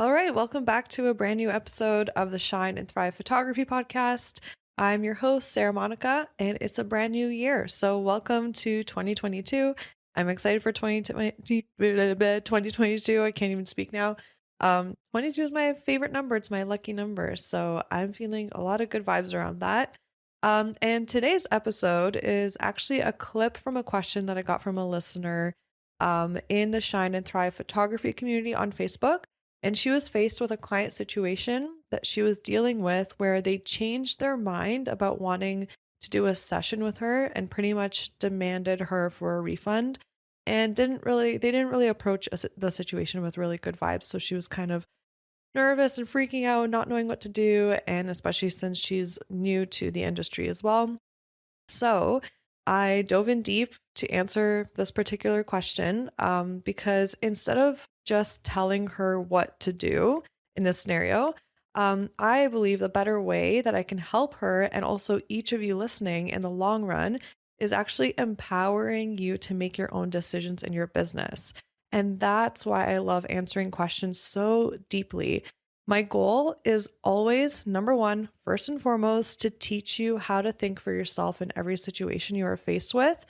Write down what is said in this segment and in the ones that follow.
All right, welcome back to a brand new episode of the Shine and Thrive Photography Podcast. I'm your host, Sara Monika, and it's a brand new year. So, welcome to 2022. I'm excited for 2022. I can't even speak now. 22 is my favorite number. It's my lucky number. So, I'm feeling a lot of good vibes around that. And today's episode is actually a clip from a question that I got from a listener in the Shine and Thrive Photography community on Facebook. And she was faced with a client situation that she was dealing with where they changed their mind about wanting to do a session with her and pretty much demanded her for a refund and they didn't really approach the situation with really good vibes. So she was kind of nervous and freaking out, not knowing what to do. And especially since she's new to the industry as well. So I dove in deep to answer this particular question because instead of just telling her what to do in this scenario, I believe the better way that I can help her and also each of you listening in the long run is actually empowering you to make your own decisions in your business. And that's why I love answering questions so deeply. My goal is always, number one, first and foremost, to teach you how to think for yourself in every situation you are faced with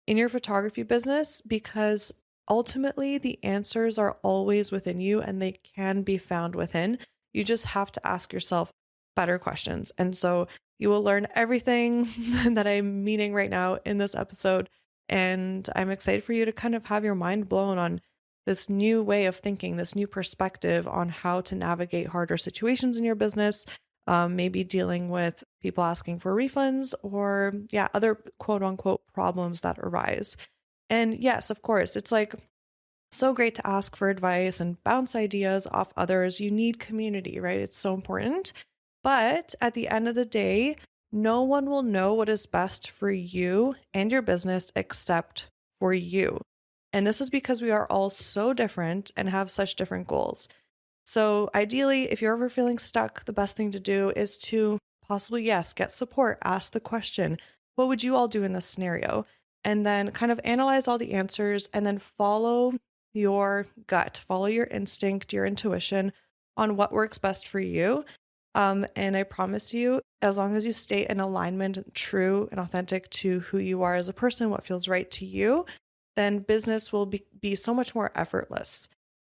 in your photography business, because ultimately the answers are always within you and they can be found within. You just have to ask yourself better questions. And so you will learn everything that I'm meaning right now in this episode. And I'm excited for you to kind of have your mind blown on this new way of thinking, this new perspective on how to navigate harder situations in your business, maybe dealing with people asking for refunds or other quote unquote problems that arise. And yes, of course, it's like so great to ask for advice and bounce ideas off others. You need community, right? It's so important. But at the end of the day, no one will know what is best for you and your business except for you. And this is because we are all so different and have such different goals. So ideally, if you're ever feeling stuck, the best thing to do is to possibly, yes, get support, ask the question, what would you all do in this scenario? And then kind of analyze all the answers and then follow your gut, follow your instinct, your intuition on what works best for you. And I promise you, as long as you stay in alignment, true and authentic to who you are as a person, what feels right to you, then business will be so much more effortless.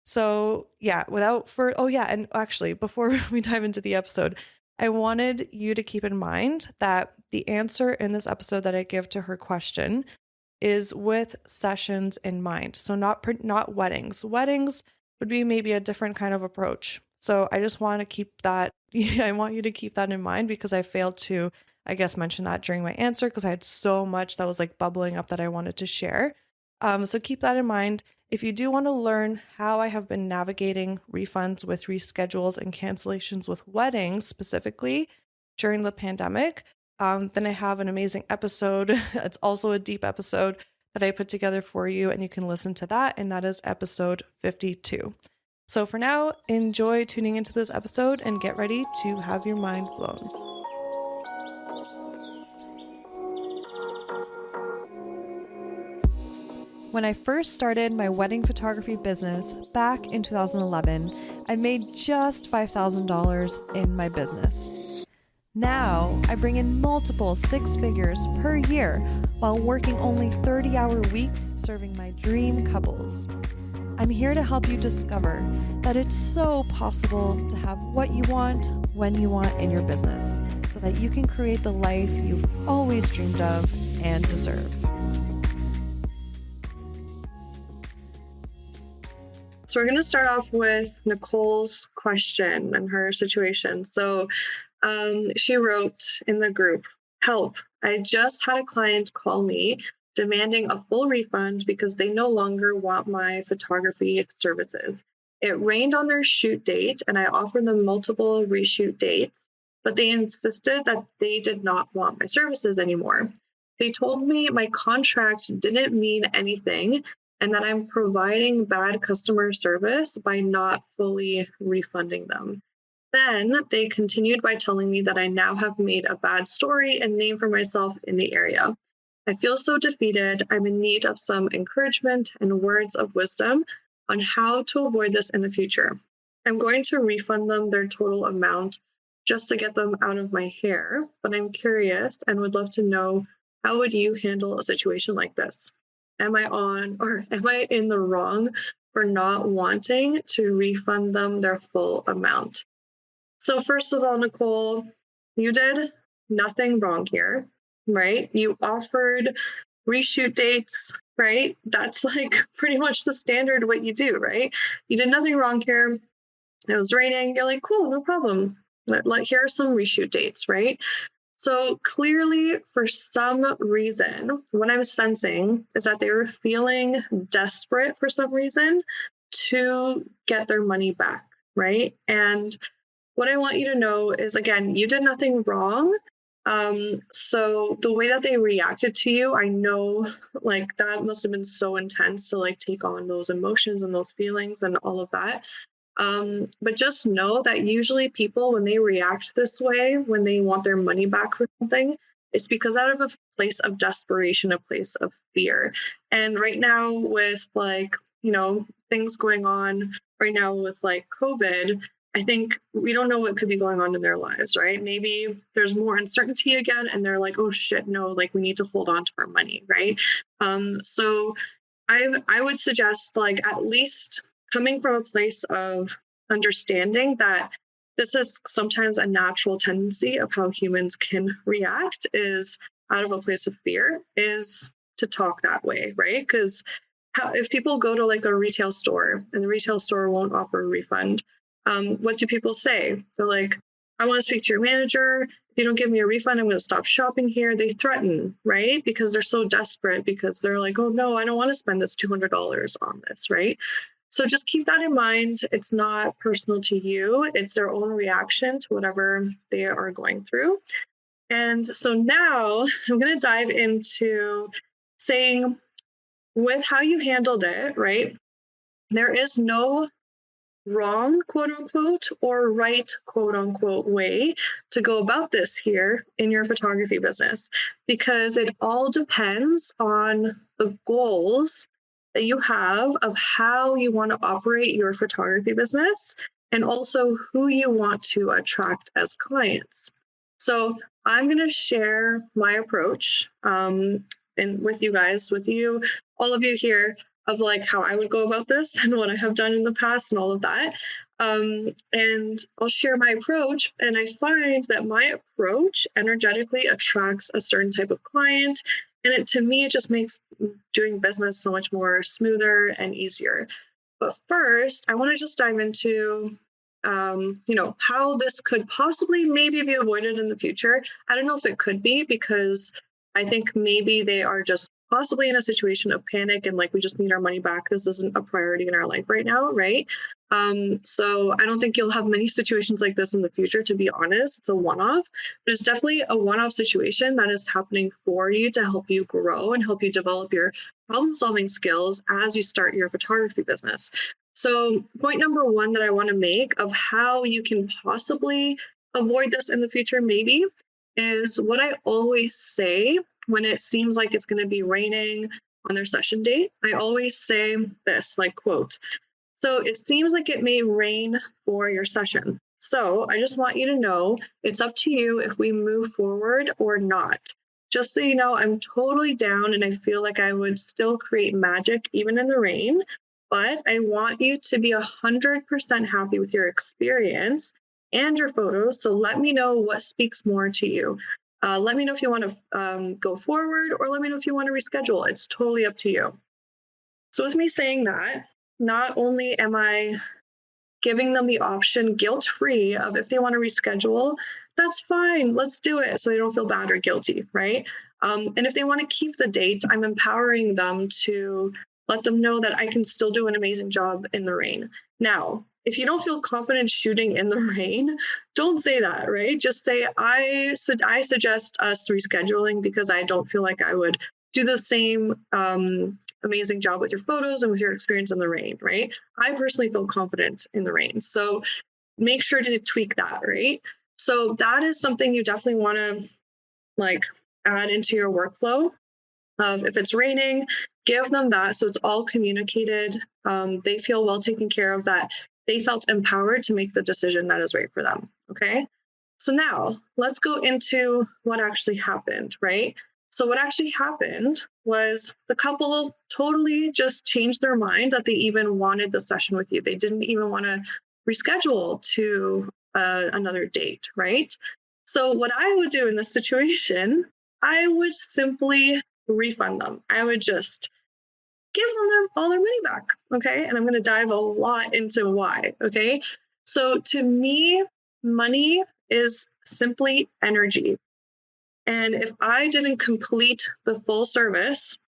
So and actually, before we dive into the episode, I wanted you to keep in mind that the answer in this episode that I give to her question is with sessions in mind. So not weddings. Weddings would be maybe a different kind of approach. So I just want to keep that. I want you to keep that in mind because I failed to, I guess, mention that during my answer because I had so much that was like bubbling up that I wanted to share. So keep that in mind. If you do want to learn how I have been navigating refunds with reschedules and cancellations with weddings specifically during the pandemic, then I have an amazing episode. It's also a deep episode that I put together for you, and you can listen to that. And that is episode 52. So for now, enjoy tuning into this episode and get ready to have your mind blown. When I first started my wedding photography business back in 2011, I made just $5,000 in my business. Now, I bring in multiple six figures per year while working only 30-hour weeks serving my dream couples. I'm here to help you discover that it's so possible to have what you want when you want in your business so that you can create the life you've always dreamed of and deserve. So we're going to start off with Nicole's question and her situation. So she wrote in the group, "Help, I just had a client call me demanding a full refund because they no longer want my photography services. It rained on their shoot date and I offered them multiple reshoot dates, but they insisted that they did not want my services anymore. They told me my contract didn't mean anything and that I'm providing bad customer service by not fully refunding them. Then they continued by telling me that I now have made a bad story and name for myself in the area. I feel so defeated. I'm in need of some encouragement and words of wisdom on how to avoid this in the future. I'm going to refund them their total amount just to get them out of my hair. But I'm curious and would love to know, how would you handle a situation like this? Am I on or am I in the wrong for not wanting to refund them their full amount? So, first of all, Nicole, you did nothing wrong here, right? You offered reshoot dates, right? That's like pretty much the standard what you do, right? You did nothing wrong here. It was raining. You're like, cool, no problem. Here are some reshoot dates, right? So clearly, for some reason, what I'm sensing is that they were feeling desperate for some reason to get their money back, right? And what I want you to know is, again, you did nothing wrong. So the way that they reacted to you, I know like that must have been so intense to like take on those emotions and those feelings and all of that. But just know that usually people, when they react this way, when they want their money back for something, it's because out of a place of desperation, a place of fear. And right now, with like, things going on right now with like COVID, I think we don't know what could be going on in their lives, right? Maybe there's more uncertainty again, and they're like, oh shit, no, like we need to hold on to our money, right? So I would suggest like at least coming from a place of understanding that this is sometimes a natural tendency of how humans can react is out of a place of fear is to talk that way, right? Because if people go to like a retail store and the retail store won't offer a refund, what do people say? They're like, I want to speak to your manager. If you don't give me a refund, I'm going to stop shopping here. They threaten, right? Because they're so desperate, because they're like, oh no, I don't want to spend this $200 on this, right? So just keep that in mind. It's not personal to you. It's their own reaction to whatever they are going through. And so now I'm going to dive into saying, with how you handled it, right? There is no wrong, quote unquote, or right, quote unquote, way to go about this here in your photography business, because it all depends on the goals that you have of how you want to operate your photography business and also who you want to attract as clients. So I'm going to share my approach and with you guys, with you, all of you here, of like how I would go about this and what I have done in the past and all of that. And I'll share my approach. And I find that my approach energetically attracts a certain type of client. And to me, it just makes doing business so much more smoother and easier. But first, I want to just dive into how this could possibly maybe be avoided in the future. I don't know if it could be, because I think maybe they are just possibly in a situation of panic and like we just need our money back. This isn't a priority in our life right now, right? So I don't think you'll have many situations like this in the future, to be honest. It's a one-off, but it's definitely a one-off situation that is happening for you to help you grow and help you develop your problem-solving skills as you start your photography business. So point number one that I want to make of how you can possibly avoid this in the future, maybe, is what I always say when it seems like it's going to be raining on their session date. I always say this, like, quote, so it seems like it may rain for your session. So I just want you to know it's up to you if we move forward or not. Just so you know, I'm totally down and I feel like I would still create magic even in the rain, but I want you to be 100% happy with your experience and your photos. So let me know what speaks more to you. Let me know if you want to go forward, or let me know if you want to reschedule. It's totally up to you. So with me saying that, not only am I giving them the option guilt-free of if they want to reschedule, that's fine, let's do it, so they don't feel bad or guilty, right? And if they want to keep the date, I'm empowering them to let them know that I can still do an amazing job in the rain. Now, if you don't feel confident shooting in the rain, don't say that, right? Just say, I suggest us rescheduling because I don't feel like I would do the same amazing job with your photos and with your experience in the rain, right? I personally feel confident in the rain. So make sure to tweak that, right? So that is something you definitely want to like add into your workflow. If it's raining, give them that so it's all communicated. They feel well taken care of, that they felt empowered to make the decision that is right for them. Okay. So now let's go into what actually happened, right? So, what actually happened was the couple totally just changed their mind that they even wanted the session with you. They didn't even want to reschedule to another date, right? So, what I would do in this situation, I would simply refund them. I would just give them all their money back. Okay. And I'm going to dive a lot into why. Okay. So to me, money is simply energy. And if I didn't complete the full service,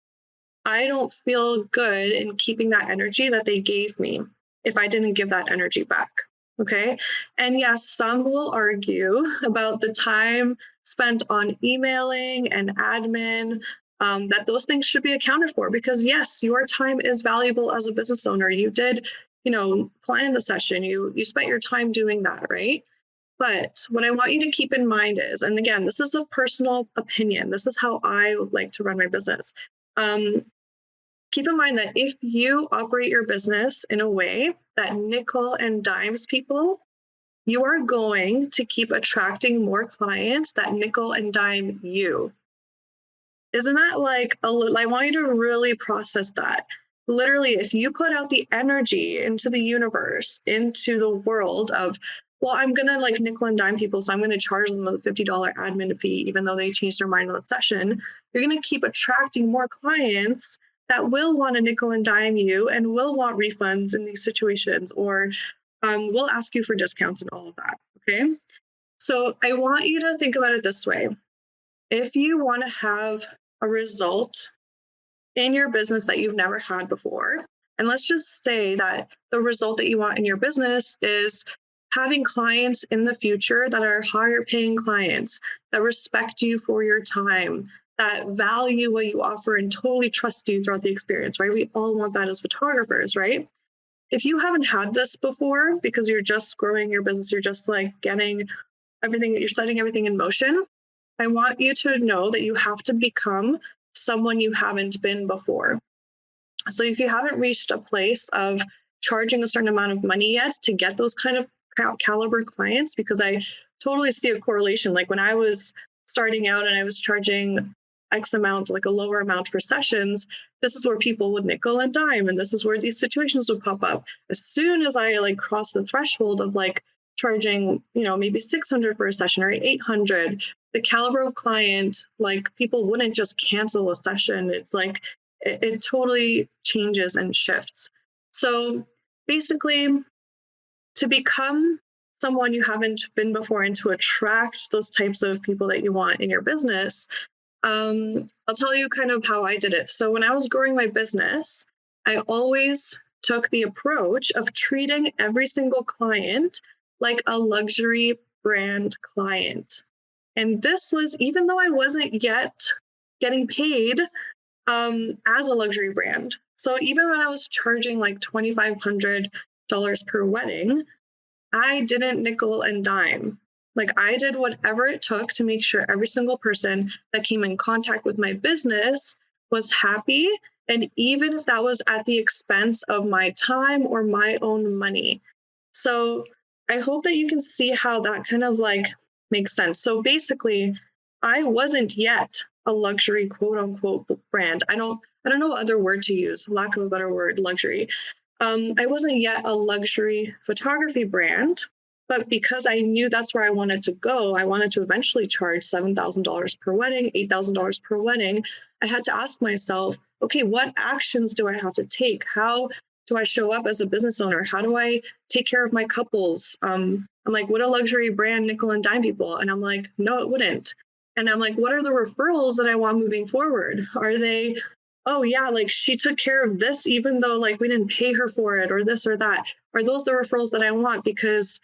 I don't feel good in keeping that energy that they gave me if I didn't give that energy back. Okay. And yes, some will argue about the time spent on emailing and admin, that those things should be accounted for because, yes, your time is valuable as a business owner. You did, plan the session, you spent your time doing that, right? But what I want you to keep in mind is, and again, this is a personal opinion, this is how I like to run my business. Um, Keep in mind that if you operate your business in a way that nickel and dimes people, you are going to keep attracting more clients that nickel and dime you. Isn't that like a little? I want you to really process that. Literally, if you put out the energy into the universe, into the world of, well, I'm gonna like nickel and dime people, so I'm gonna charge them a $50 admin fee, even though they changed their mind on the session, you're gonna keep attracting more clients that will want to nickel and dime you and will want refunds in these situations, or will ask you for discounts and all of that. Okay. So I want you to think about it this way. If you want to have a result in your business that you've never had before, and let's just say that the result that you want in your business is having clients in the future that are higher paying clients, that respect you for your time, that value what you offer and totally trust you throughout the experience, right? We all want that as photographers, right? If you haven't had this before because you're just growing your business, you're just like getting everything, you're setting everything in motion, I want you to know that you have to become someone you haven't been before. So if you haven't reached a place of charging a certain amount of money yet to get those kind of caliber clients, because I totally see a correlation. Like when I was starting out and I was charging X amount, like a lower amount for sessions, this is where people would nickel and dime, and this is where these situations would pop up. As soon as I like crossed the threshold of like charging, maybe 600 for a session or 800, the caliber of client, like people wouldn't just cancel a session. It's like it totally changes and shifts. So basically, to become someone you haven't been before and to attract those types of people that you want in your business, I'll tell you kind of how I did it. So when I was growing my business, I always took the approach of treating every single client like a luxury brand client. And this was even though I wasn't yet getting paid as a luxury brand. So even when I was charging like $2,500 per wedding, I didn't nickel and dime. Like I did whatever it took to make sure every single person that came in contact with my business was happy. And even if that was at the expense of my time or my own money. So I hope that you can see how that kind of like makes sense. So basically, I wasn't yet a luxury quote unquote brand. I don't know what other word to use, lack of a better word, luxury. I wasn't yet a luxury photography brand, but because I knew that's where I wanted to go, I wanted to eventually charge $7,000 per wedding, $8,000 per wedding. I had to ask myself, okay, what actions do I have to take? How do I show up as a business owner? How do I take care of my couples? I'm like, would a luxury brand nickel and dime people? And I'm like, no, it wouldn't. And I'm like, what are the referrals that I want moving forward? Are they, oh yeah, like she took care of this even though like we didn't pay her for it or this or that? Are those the referrals that I want? Because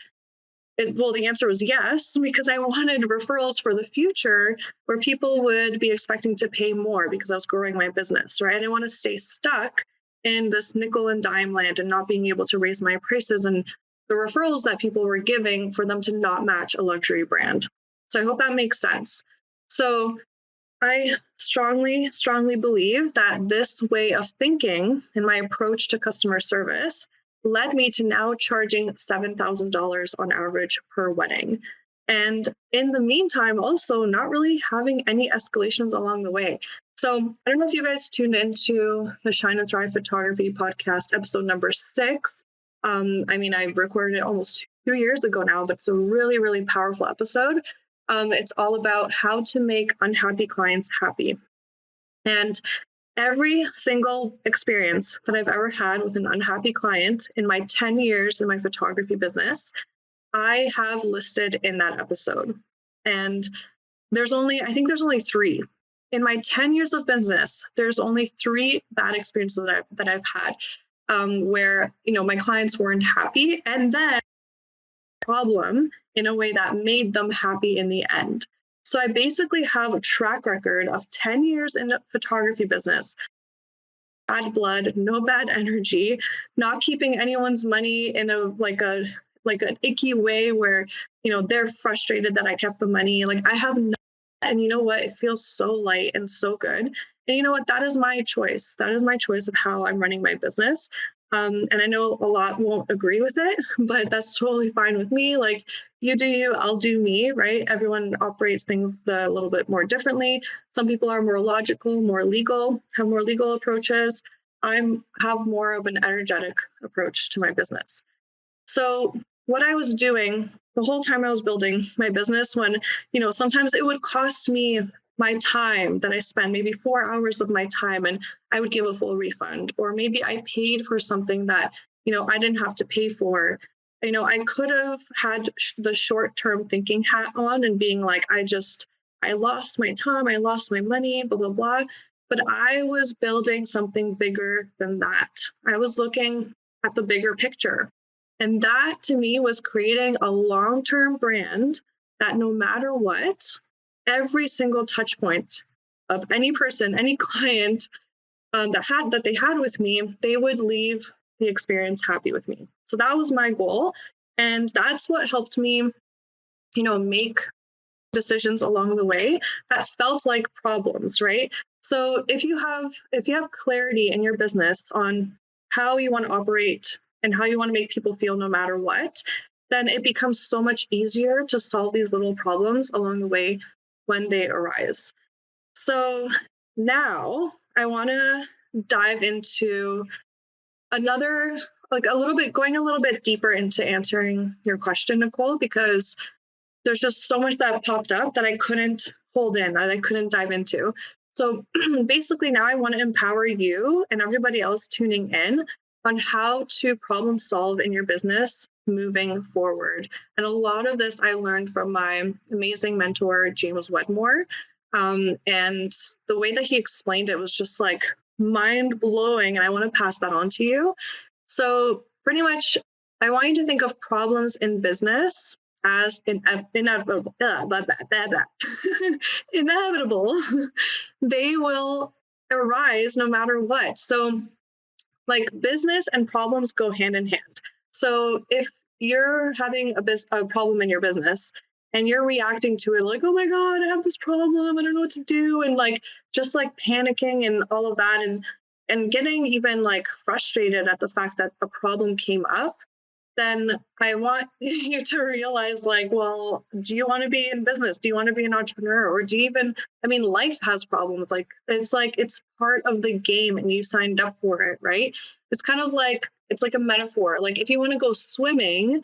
well, the answer was yes, because I wanted referrals for the future where people would be expecting to pay more because I was growing my business, right? I didn't want to stay stuck in this nickel and dime land and not being able to raise my prices and the referrals that people were giving for them to not match a luxury brand. So I hope that makes sense. So I strongly, strongly believe that this way of thinking and my approach to customer service led me to now charging $7,000 on average per wedding. And in the meantime, also not really having any escalations along the way. So I don't know if you guys tuned into the Shine and Thrive Photography podcast, episode number 6. I recorded it almost 2 years ago now, but it's a really, really powerful episode. It's all about how to make unhappy clients happy. And every single experience that I've ever had with an unhappy client in my 10 years in my photography business, I have listed in that episode. And I think there's only 3. In my 10 years of business, there's only 3 bad experiences that I've had where, my clients weren't happy. And then problem in a way that made them happy in the end. So I basically have a track record of 10 years in the photography business, bad blood, no bad energy, not keeping anyone's money in like an icky way where, they're frustrated that I kept the money. Like I have no, and you know what? It feels so light and so good. And you know what? That is my choice. That is my choice of how I'm running my business. And I know a lot won't agree with it, but that's totally fine with me. Like you do you, I'll do me, right? Everyone operates things a little bit more differently. Some people are more logical, more legal, have more legal approaches. I have more of an energetic approach to my business. So what I was doing the whole time I was building my business, when, sometimes it would cost me my time that I spend, maybe 4 hours of my time, and I would give a full refund. Or maybe I paid for something that, I didn't have to pay for. I could have had the short-term thinking hat on and being like, I lost my time, I lost my money, blah, blah, blah. But I was building something bigger than that. I was looking at the bigger picture. And that to me was creating a long-term brand that no matter what, every single touch point of any person, any client that they had with me, they would leave the experience happy with me. So that was my goal. And that's what helped me, make decisions along the way that felt like problems, right? So if you have clarity in your business on how you want to operate and how you want to make people feel no matter what, then it becomes so much easier to solve these little problems along the way when they arise. So now I want to dive into another, like going a little bit deeper into answering your question, Nicole, because there's just so much that popped up that I couldn't hold in, that I couldn't dive into. So basically now I want to empower you and everybody else tuning in on how to problem solve in your business moving forward. And a lot of this I learned from my amazing mentor, James Wedmore. And the way that he explained it was just like mind blowing. And I want to pass that on to you. So pretty much, I want you to think of problems in business as inevitable. Inevitable. They will arise no matter what. So like business and problems go hand in hand. So if you're having a problem in your business and you're reacting to it like, oh my God, I have this problem, I don't know what to do, and like just like panicking and all of that, and getting even like frustrated at the fact that a problem came up, then I want you to realize like, well, do you want to be in business? Do you want to be an entrepreneur? Or do you even, life has problems. Like it's part of the game and you signed up for it, right? It's like a metaphor. Like if you want to go swimming,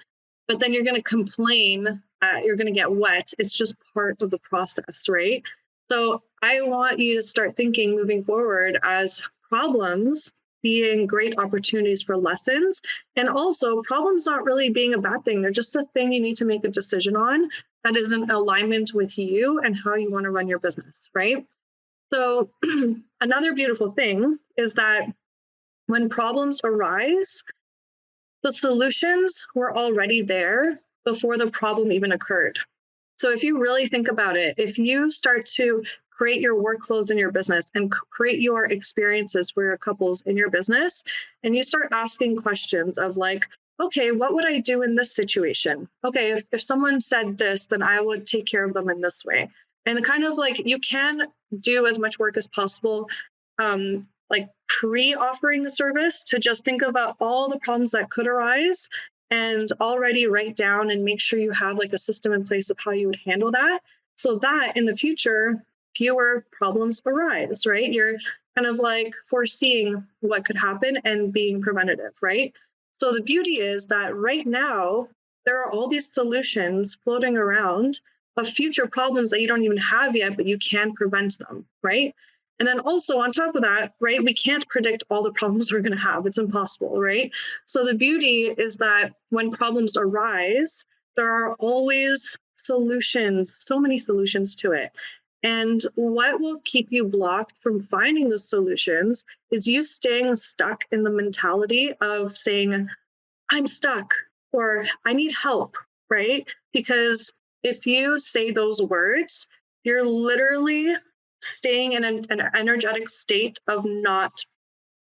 but then you're going to complain, you're going to get wet. It's just part of the process, right? So I want you to start thinking moving forward as problems being great opportunities for lessons. And also problems not really being a bad thing. They're just a thing you need to make a decision on that is in alignment with you and how you want to run your business, right? So another beautiful thing is that when problems arise, the solutions were already there before the problem even occurred. So if you really think about it, if you start to create your workflows in your business and create your experiences for your couples in your business, and you start asking questions of like, okay, what would I do in this situation? Okay, if someone said this, then I would take care of them in this way. And kind of like you can do as much work as possible like pre-offering the service to just think about all the problems that could arise and already write down and make sure you have like a system in place of how you would handle that so that in the future fewer problems arise, right? You're kind of like foreseeing what could happen and being preventative, right? So the beauty is that right now there are all these solutions floating around of future problems that you don't even have yet, but you can prevent them, right? And then also on top of that, right, we can't predict all the problems we're going to have. It's impossible, right? So the beauty is that when problems arise, there are always solutions, so many solutions to it. And what will keep you blocked from finding those solutions is you staying stuck in the mentality of saying, I'm stuck or I need help, right? Because if you say those words, you're literally staying in an energetic state of not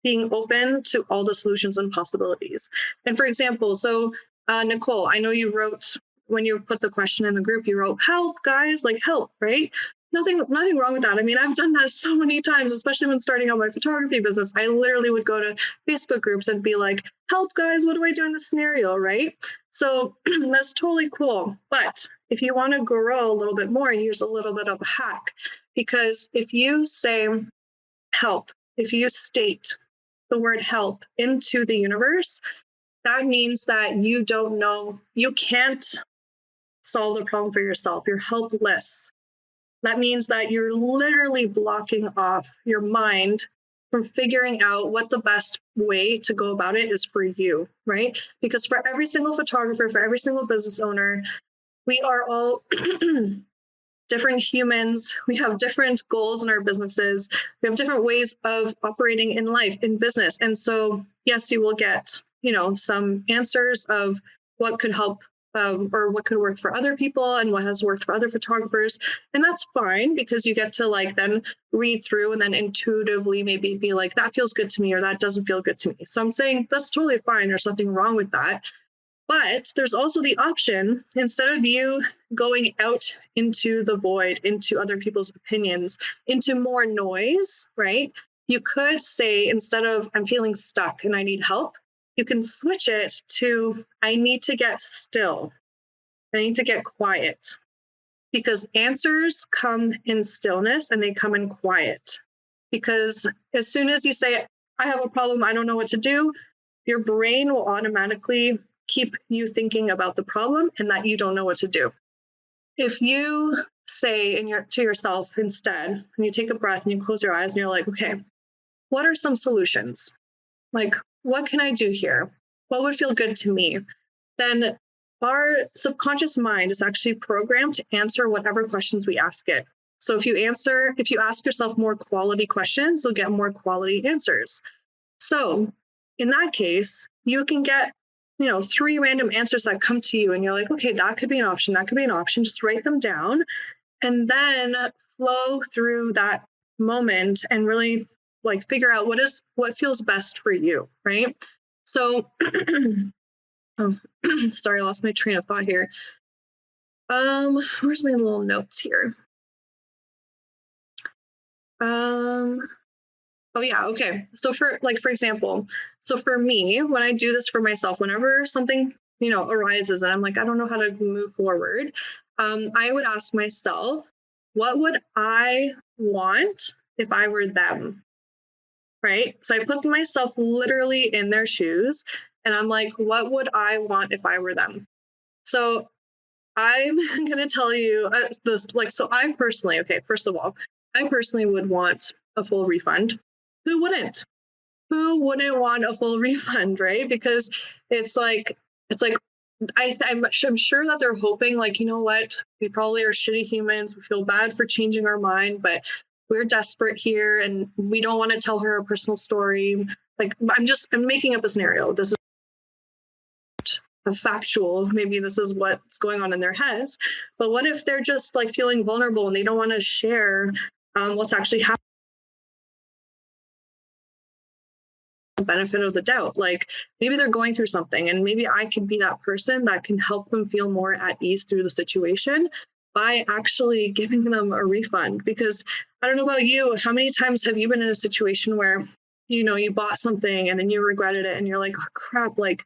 being open to all the solutions and possibilities. And for example, so Nicole, I know you wrote when you put the question in the group, you wrote, help guys, like help, right? Nothing wrong with that. I mean, I've done that so many times, especially when starting out my photography business. I literally would go to Facebook groups and be like, help guys, what do I do in this scenario, right? So that's totally cool. But if you want to grow a little bit more, here's a little bit of a hack. Because if you say help, if you state the word help into the universe, that means that you don't know, you can't solve the problem for yourself. You're helpless. That means that you're literally blocking off your mind from figuring out what the best way to go about it is for you, right? Because for every single photographer, for every single business owner, we are all different humans. We have different goals in our businesses. We have different ways of operating in life, in business. And so, yes, you will get, some answers of what could help or what could work for other people and what has worked for other photographers. And that's fine because you get to like then read through and then intuitively maybe be like, that feels good to me or that doesn't feel good to me. So I'm saying that's totally fine. There's nothing wrong with that. But there's also the option, instead of you going out into the void, into other people's opinions, into more noise, right? You could say, instead of I'm feeling stuck and I need help, you can switch it to I need to get still. I need to get quiet because answers come in stillness and they come in quiet. Because as soon as you say, I have a problem, I don't know what to do, your brain will automatically keep you thinking about the problem and that you don't know what to do. If you say to yourself instead, and you take a breath and you close your eyes and you're like, okay, what are some solutions? Like, what can I do here? What would feel good to me? Then our subconscious mind is actually programmed to answer whatever questions we ask it. So if you ask yourself more quality questions, you'll get more quality answers. So in that case, you can get, 3 random answers that come to you and you're like, okay, that could be an option. That could be an option. Just write them down and then flow through that moment and really like figure out what feels best for you. Right. So, oh, sorry, I lost my train of thought here. Where's my little notes here? Um, Oh yeah, okay. So for example, so for me, when I do this for myself, whenever something, arises and I'm like, I don't know how to move forward, I would ask myself, what would I want if I were them? Right? So I put myself literally in their shoes and I'm like, what would I want if I were them? So I'm going to tell you this, like, so I personally, okay, first of all, I personally would want a full refund. Who wouldn't? Who wouldn't want a full refund, right? Because it's like I'm sure that they're hoping, like, you know what, we probably are shitty humans. We feel bad for changing our mind, but we're desperate here, and we don't want to tell her a personal story. Like, I'm making up a scenario. This is a factual. Maybe this is what's going on in their heads. But what if they're just like feeling vulnerable and they don't want to share what's actually happening? Benefit of the doubt, like maybe they're going through something and maybe I could be that person that can help them feel more at ease through the situation by actually giving them a refund. Because I don't know about you, how many times have you been in a situation where you bought something and then you regretted it and you're like, oh, crap, like,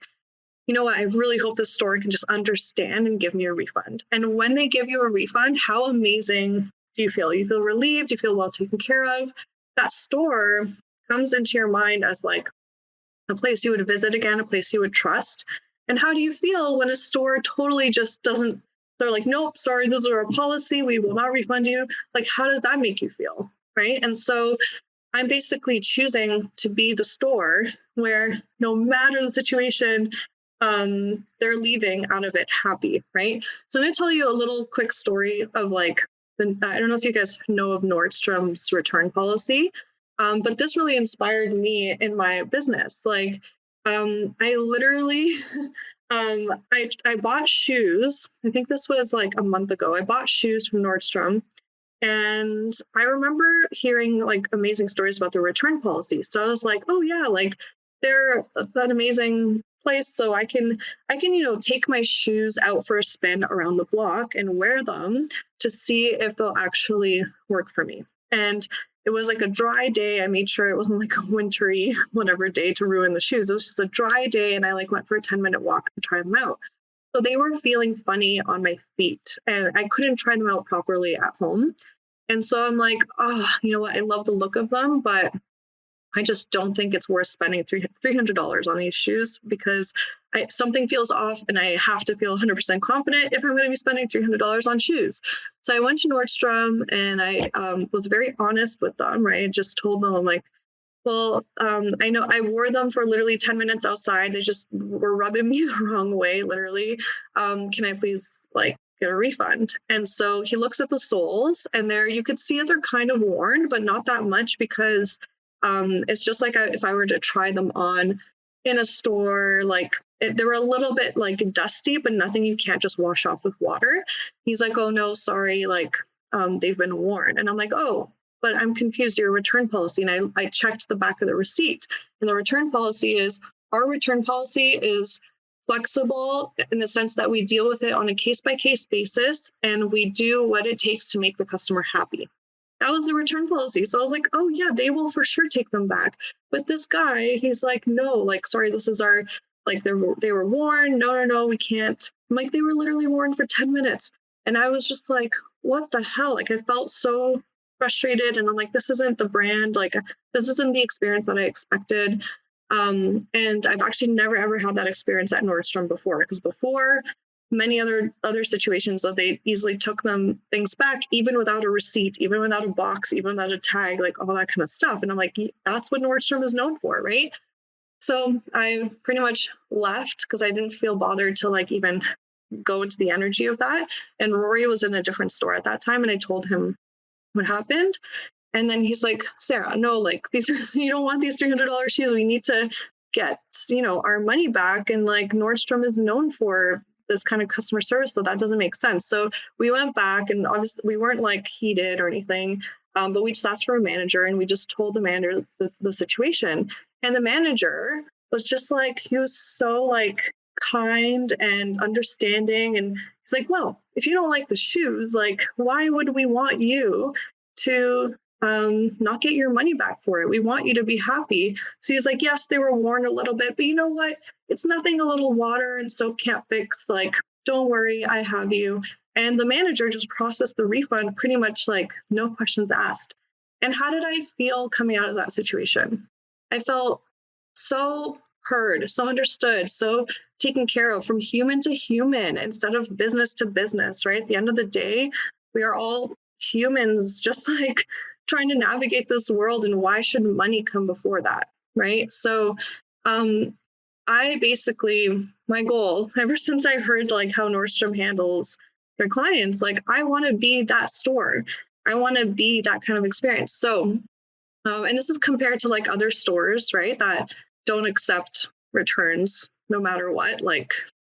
you know what? I really hope the store can just understand and give me a refund. And when they give you a refund, how amazing do you feel? You feel relieved, you feel well taken care of. That store comes into your mind as like a place you would visit again, a place you would trust. And how do you feel when a store totally just doesn't, they're like, nope, sorry, this is our policy. We will not refund you. Like, how does that make you feel? Right. And so I'm basically choosing to be the store where no matter the situation, they're leaving out of it happy, right? So I'm going to tell you a little quick story of like, I don't know if you guys know of Nordstrom's return policy, but this really inspired me in my business. Like, I literally, I bought shoes. I think this was like a month ago. I bought shoes from Nordstrom, and I remember hearing like amazing stories about the return policy. So I was like, oh yeah, like they're an amazing place. So I can, take my shoes out for a spin around the block and wear them to see if they'll actually work for me. And it was like a dry day. I made sure it wasn't like a wintry whatever day to ruin the shoes. It was just a dry day, and I like went for a 10-minute walk to try them out. So they were feeling funny on my feet, and I couldn't try them out properly at home. And so I'm like, oh, you know what? I love the look of them, but I just don't think it's worth spending $300 on these shoes because something feels off, and I have to feel 100% confident if I'm going to be spending $300 on shoes. So I went to Nordstrom, and I was very honest with them, right? I just told them, I'm like, well, I know I wore them for literally 10 minutes outside. They just were rubbing me the wrong way, literally. Can I please like get a refund? And so he looks at the soles, and there you could see they're kind of worn, but not that much because it's just like if I were to try them on in a store, like they were a little bit like dusty, but nothing you can't just wash off with water. He's like, oh no, sorry, like they've been worn. And I'm like, oh, but I'm confused. Your return policy. And I checked the back of the receipt. And the return policy is our return policy is flexible in the sense that we deal with it on a case by case basis, and we do what it takes to make the customer happy. That was the return policy. So I was like, oh yeah, they will for sure take them back. But this guy, he's like, no, like, sorry, this is our, like, they were worn. No, no, no, we can't. I'm like, they were literally worn for 10 minutes. And I was just like, what the hell? Like, I felt so frustrated, and I'm like, this isn't the brand, like this isn't the experience that I expected. And I've actually never ever had that experience at Nordstrom before, because before many other situations that they easily took them things back even without a receipt, even without a box, even without a tag, like all that kind of stuff. And I'm like, that's what Nordstrom is known for, right? So I pretty much left because I didn't feel bothered to like even go into the energy of that. And Rory was in a different store at that time, and I told him what happened. And then he's like, Sarah, no, like these are, you don't want these $300 shoes. We need to get, our money back. And like Nordstrom is known for this kind of customer service. So that doesn't make sense. So we went back, and obviously we weren't like heated or anything. But we just asked for a manager, and we just told the manager the situation. And the manager was just like, he was so like kind and understanding. And he's like, well, if you don't like the shoes, like, why would we want you to not get your money back for it? We want you to be happy. So he's like, yes, they were worn a little bit, but you know what? It's nothing a little water and soap can't fix. Like, don't worry, I have you. And the manager just processed the refund pretty much like no questions asked. And how did I feel coming out of that situation? I felt so heard, so understood, so taken care of from human to human instead of business to business, right? At the end of the day, we are all humans just like trying to navigate this world, and why should money come before that, right? So I basically, my goal ever since I heard like how Nordstrom handles their clients, like I want to be that store. I want to be that kind of experience. So and this is compared to like other stores, right, that don't accept returns no matter what. Like,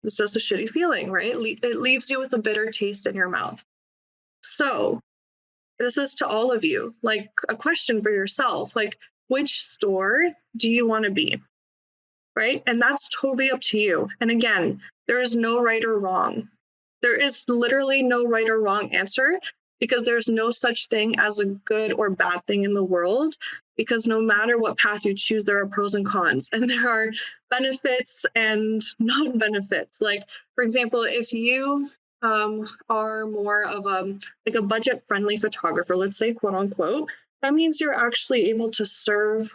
it's just a shitty feeling, right? It leaves you with a bitter taste in your mouth. So this is to all of you, like a question for yourself, like, which store do you want to be? Right? And that's totally up to you. And again, there is no right or wrong. There is literally no right or wrong answer. because there's no such thing as a good or bad thing in the world. Because no matter what path you choose, there are pros and cons, and there are benefits and non benefits. Like, for example, if you are more of a like a budget friendly photographer, let's say, quote unquote, that means you're actually able to serve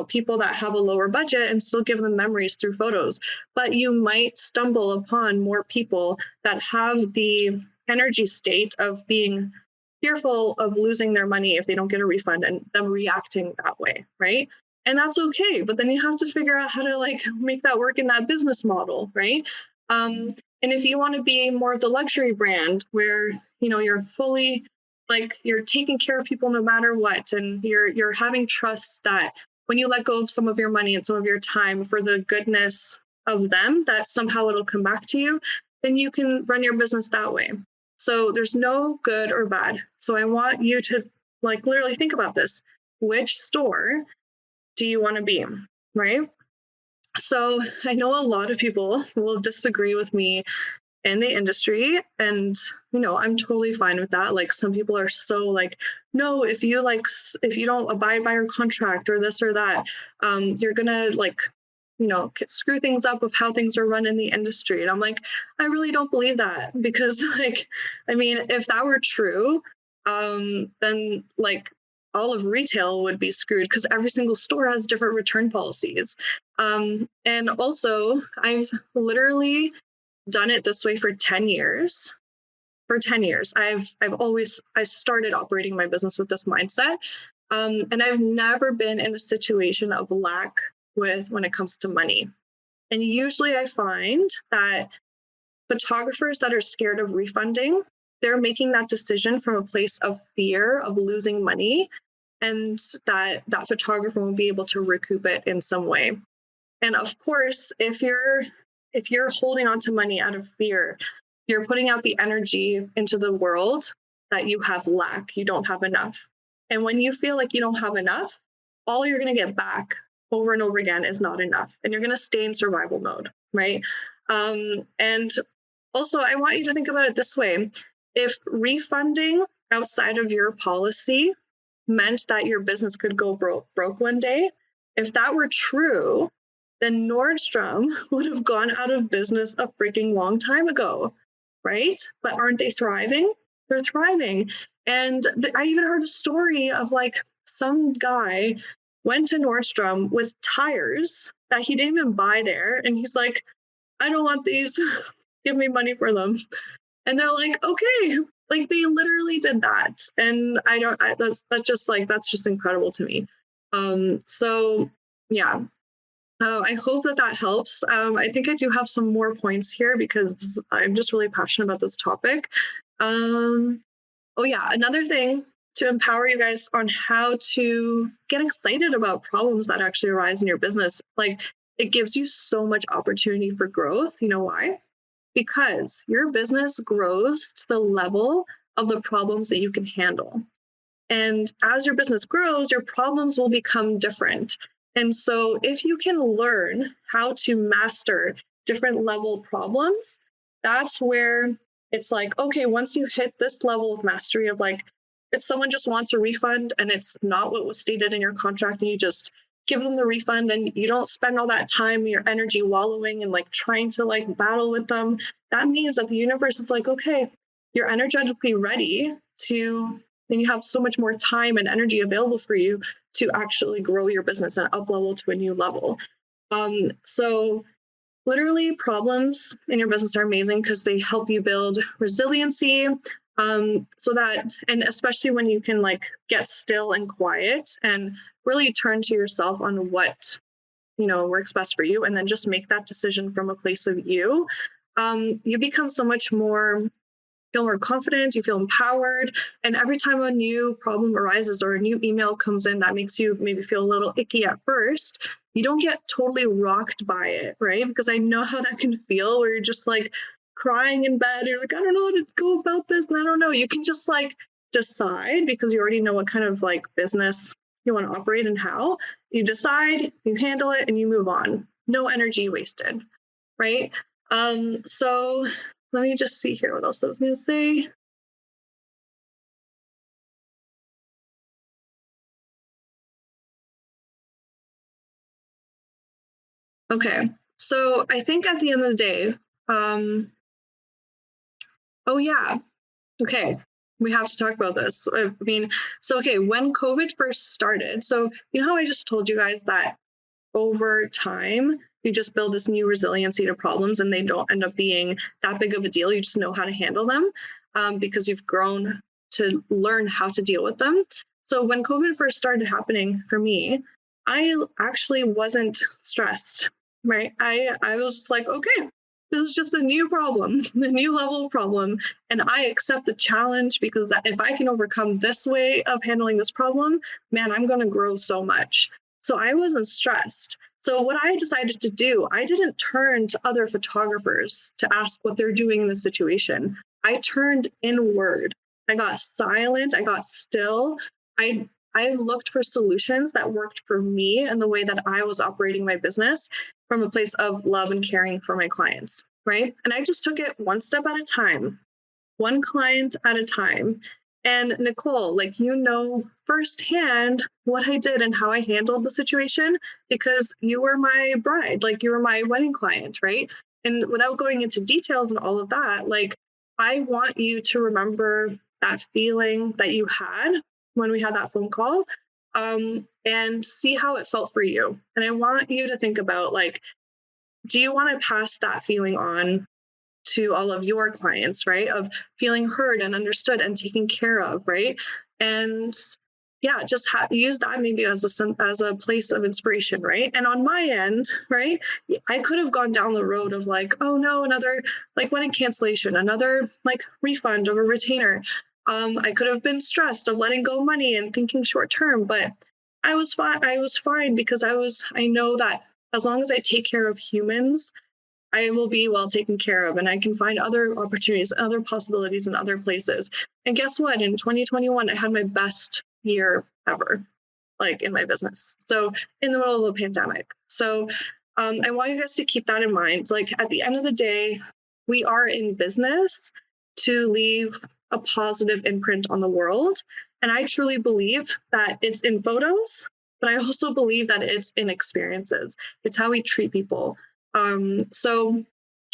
people that have a lower budget and still give them memories through photos. But you might stumble upon more people that have the energy state of being fearful of losing their money if they don't get a refund and them reacting that way, right? And that's okay, but then you have to figure out how to like make that work in that business model, right? um, and if you want to be more of the luxury brand where you're fully like you're taking care of people no matter what, and you're having trust that when you let go of some of your money and some of your time for the goodness of them, that somehow it'll come back to you, then you can run your business that way. So there's no good or bad. So I want you to like literally think about this. Which store do you want to be? Right? So I know a lot of people will disagree with me in the industry, and I'm totally fine with that. Like, some people are so like, no, if you don't abide by your contract or this or that, you're gonna like screw things up of how things are run in the industry. And I'm like, I really don't believe that, because like, I mean, if that were true, then like all of retail would be screwed, because every single store has different return policies. And also, I've literally done it this way for 10 years. For 10 years, I started operating my business with this mindset. And I've never been in a situation of lack with when it comes to money. And usually I find that photographers that are scared of refunding, they're making that decision from a place of fear of losing money, and that photographer won't be able to recoup it in some way. And of course, if you're holding on to money out of fear, you're putting out the energy into the world that you have lack, you don't have enough. And when you feel like you don't have enough, all you're going to get back over and over again is not enough. And you're going to stay in survival mode, right? And also, I want you to think about it this way. If refunding outside of your policy meant that your business could go broke one day, if that were true, then Nordstrom would have gone out of business a freaking long time ago, right? But aren't they thriving? They're thriving. And I even heard a story of like some guy went to Nordstrom with tires that he didn't even buy there. And he's like, I don't want these. Give me money for them. And they're like, okay. Like, they literally did that. And that's just incredible to me. So yeah, I hope that helps. I think I do have some more points here because I'm just really passionate about this topic. Um, oh, yeah, another thing to empower you guys on how to get excited about problems that actually arise in your business. Like, it gives you so much opportunity for growth. You know why? Because your business grows to the level of the problems that you can handle. And as your business grows, your problems will become different. And so if you can learn how to master different level problems, that's where it's like, okay, once you hit this level of mastery of like, if someone just wants a refund and it's not what was stated in your contract, and you just give them the refund and you don't spend all that time, your energy wallowing and like trying to like battle with them, that means that the universe is like, okay, you're energetically ready to, and you have so much more time and energy available for you to actually grow your business and up level to a new level. So literally, problems in your business are amazing because they help you build resiliency. So that, and especially when you can like get still and quiet and really turn to yourself on what works best for you, and then just make that decision from a place of you. You become so much more feel more confident, you feel empowered. And every time a new problem arises or a new email comes in that makes you maybe feel a little icky at first, you don't get totally rocked by it, right? Because I know how that can feel, where you're just like crying in bed. You're like, I don't know how to go about this. And I don't know. You can just like decide, because you already know what kind of like business you want to operate and how. You decide, you handle it, and you move on. No energy wasted, right? So let me just see here what else I was going to say. Okay. So I think at the end of the day, um, oh yeah, okay, we have to talk about this. I mean, so okay, when COVID first started, so you know how I just told you guys that over time, you just build this new resiliency to problems and they don't end up being that big of a deal. You just know how to handle them because you've grown to learn how to deal with them. So when COVID first started happening for me, I actually wasn't stressed, right? I was just like, okay, this is just a new problem, a new level of problem. And I accept the challenge because if I can overcome this way of handling this problem, man, I'm going to grow so much. So I wasn't stressed. So what I decided to do, I didn't turn to other photographers to ask what they're doing in the situation. I turned inward. I got silent, I got still. I looked for solutions that worked for me and the way that I was operating my business from a place of love and caring for my clients, right? And I just took it one step at a time, one client at a time. And Nicole, like, you know firsthand what I did and how I handled the situation because you were my bride, like, you were my wedding client, right? And without going into details and all of that, like, I want you to remember that feeling that you had when we had that phone call and see how it felt for you. And I want you to think about, like, do you want to pass that feeling on to all of your clients, right? Of feeling heard and understood and taken care of, right? And yeah, just use that maybe as a place of inspiration, right? And on my end, right, I could have gone down the road of like, oh no, another like wedding cancellation, another like refund of a retainer. I could have been stressed of letting go money and thinking short term, but I was fine. I was fine because I know that as long as I take care of humans, I will be well taken care of and I can find other opportunities, other possibilities in other places. And guess what? In 2021, I had my best year ever, like in my business. So in the middle of the pandemic. So I want you guys to keep that in mind. Like at the end of the day, we are in business to leave a positive imprint on the world. And I truly believe that it's in photos, but I also believe that it's in experiences. It's how we treat people. So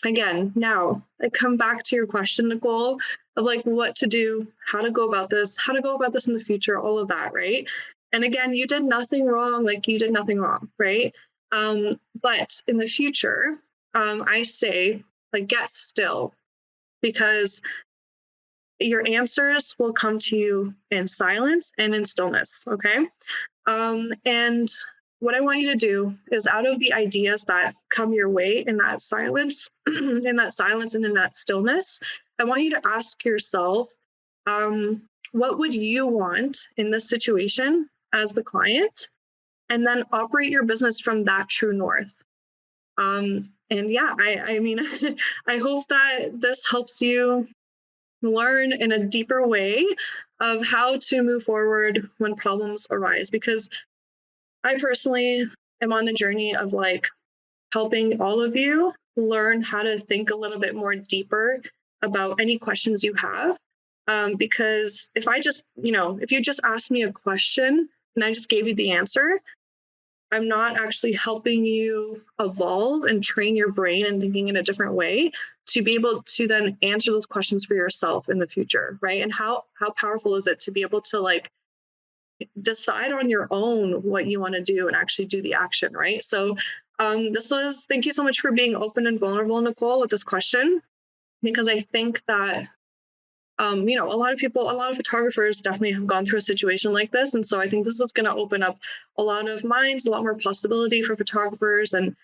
again, now I come back to your question, Nicole, of like what to do, how to go about this, in the future, all of that, right? And again, you did nothing wrong, like you did nothing wrong, right? But in the future, I say like get still because your answers will come to you in silence and in stillness, okay? And what I want you to do is out of the ideas that come your way in that silence, in that silence and in that stillness, I want you to ask yourself, what would you want in this situation as the client? And then operate your business from that true north. And yeah, I mean, I hope that this helps you learn in a deeper way of how to move forward when problems arise because I personally am on the journey of like helping all of you learn how to think a little bit more deeper about any questions you have. Because if I just, if you just asked me a question and I just gave you the answer, I'm not actually helping you evolve and train your brain and thinking in a different way to be able to then answer those questions for yourself in the future, right? And how powerful is it to be able to like decide on your own what you want to do and actually do the action, right? So thank you so much for being open and vulnerable, Nicole, with this question, because I think that a lot of people, a lot of photographers definitely have gone through a situation like this. And so I think this is going to open up a lot of minds, a lot more possibility for photographers. And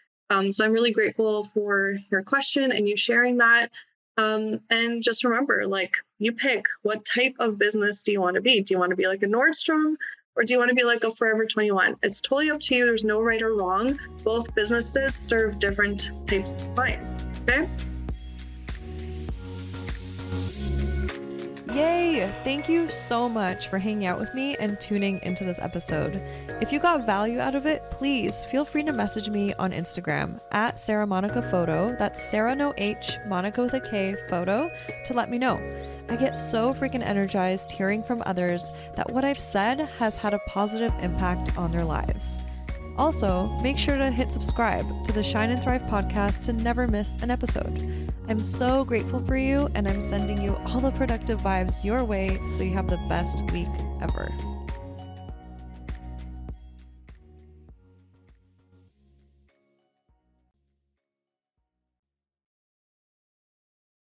so I'm really grateful for your question and you sharing that. And just remember, like, you pick what type of business do you want to be? Do you want to be like a Nordstrom or do you want to be like a Forever 21? It's totally up to you. There's no right or wrong. Both businesses serve different types of clients. Okay. Yay! Thank you so much for hanging out with me and tuning into this episode. If you got value out of it, please feel free to message me on Instagram at Sara Monika Photo. That's Sara no H, Monika with a K photo to let me know. I get so freaking energized hearing from others that what I've said has had a positive impact on their lives. Also, make sure to hit subscribe to the Shine and Thrive podcast to never miss an episode. I'm so grateful for you, and I'm sending you all the productive vibes your way so you have the best week ever.